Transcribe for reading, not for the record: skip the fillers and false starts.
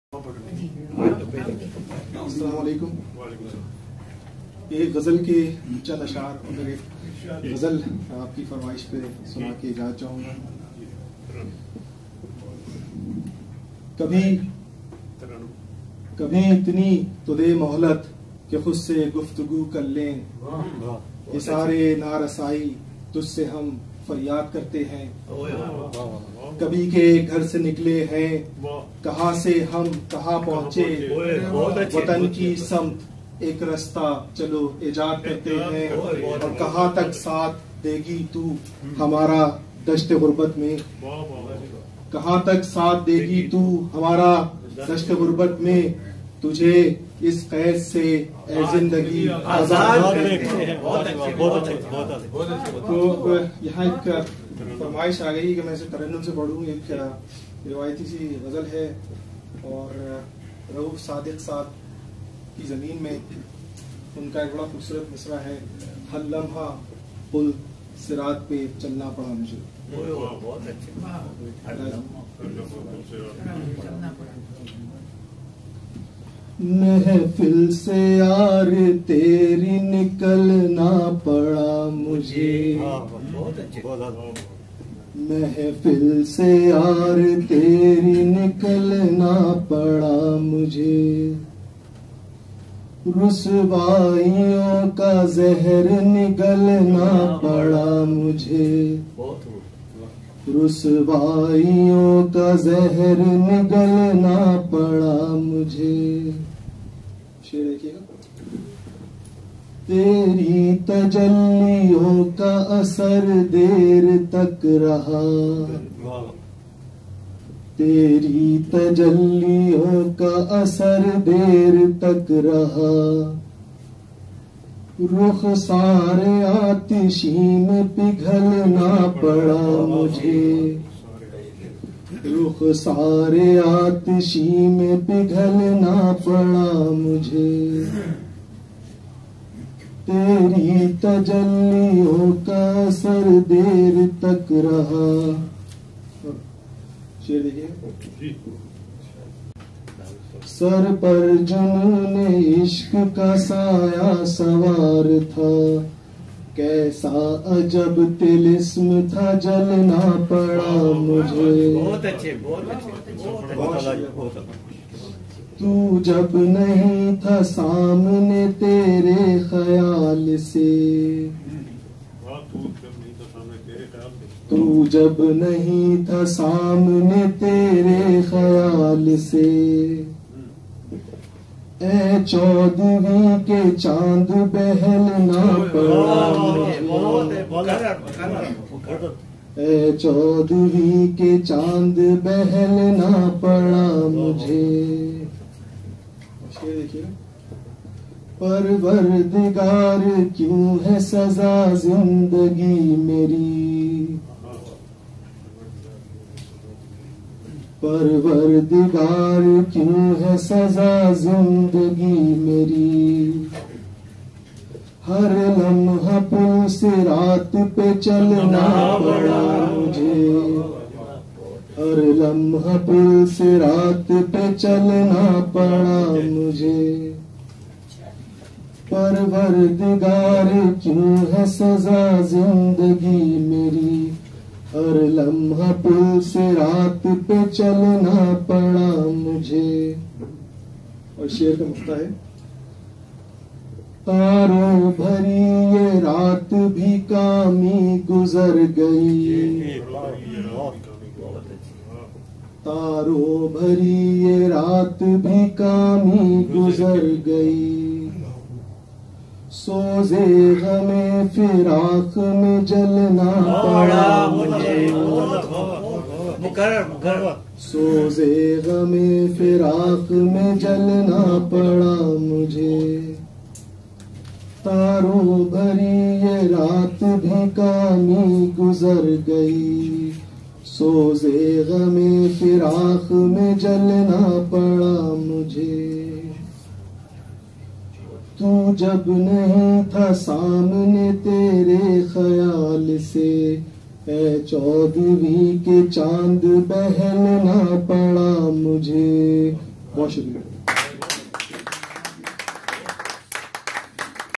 अस्सलाम वालेकुम। एक गज़ल के चंद अशार और एक गज़ल आपकी फरमाइश पे सुना के इजाज़त चाहूँगा। कभी इतनी तो दे मोहलत कि खुद से गुफ्तगू कर लें, ये सारे नारसाई तुझसे हम फरियाद करते हैं। कभी के घर से निकले हैं, कहाँ से हम कहाँ पहुँचे, वतन की समत एक रास्ता चलो इजाद करते हैं। और कहाँ तक साथ देगी तू हमारा दश्त गुर्बत में, कहाँ तक साथ देगी तू हमारा दश्त गुर्बत में, तुझे इस कैद से ए जिंदगी आजाद करते हैं। तो यहाँ एक फरमाइश आ गई कि मैं इसे तरन्नुम से पढ़ूँ। एक रिवायती सी गज़ल है और रऊफ सादिक साहब की ज़मीन में उनका एक बड़ा खूबसूरत मिसरा है। हर लम्हा पुल सिरात पे चलना पड़ा मुझे। महफिल से यार तेरी निकलना पड़ा मुझे, महफिल से यार तेरी निकलना पड़ा मुझे। रुसवाइयों का जहर निगलना पड़ा मुझे, रुसवाइयों का जहर निगलना पड़ा मुझे। शेर देखिएगा। तेरी तजल्लियों का असर देर तक रहा, तेरी तजल्लियों का असर देर तक रहा। रुख सारे आतिशी में पिघलना पड़ा मुझे, रुख सारे आतिशी में पिघलना पड़ा मुझे। तेरी तजल्लियों का असर देर तक रहा। शेर देखिए। सर पर जुनून इश्क का साया सवार था, कैसा अजब तिलिस्म था जलना पड़ा मुझे। बहुत अच्छे, बहुत अच्छे। तू जब नहीं था सामने तेरे ख्याल से, तू जब नहीं था सामने तेरे ख्याल से। ए चौदहवीं के चांद बहलना पड़ा मुझे, ए चौदहवीं के चांद बहलना पड़ा मुझे। परवरदिगार क्यों है सजा जिंदगी मेरी, परवरदिगार क्यों है सजा जिंदगी मेरी। हर लम्हा पुल सिरात पे चलना पड़ा मुझे, हर लम्हा पुल सिरात पे चलना पड़ा मुझे। परवरदिगार क्यों है सजा जिंदगी मेरी, हर लम्हा पुल सिरात पे चलना पड़ा मुझे। और शेर का मुफ्ता है। तारों भरी ये रात भी कामी गुजर गई, तारों भरी ये रात भी कामी गुजर गई। सोजे हमें फिराक में जलना पड़ा मुझे, सोजे हमें फिराक में जलना पड़ा मुझे। तारों भरी ये रात भी कामी गुजर गई, सोजे हमें फिराक में जलना पड़ा मुझे। तू जब नहीं था सामने तेरे ख्याल से, ए चौदहवीं के चांद बहलना पड़ा मुझे। बहुत शुक्रिया।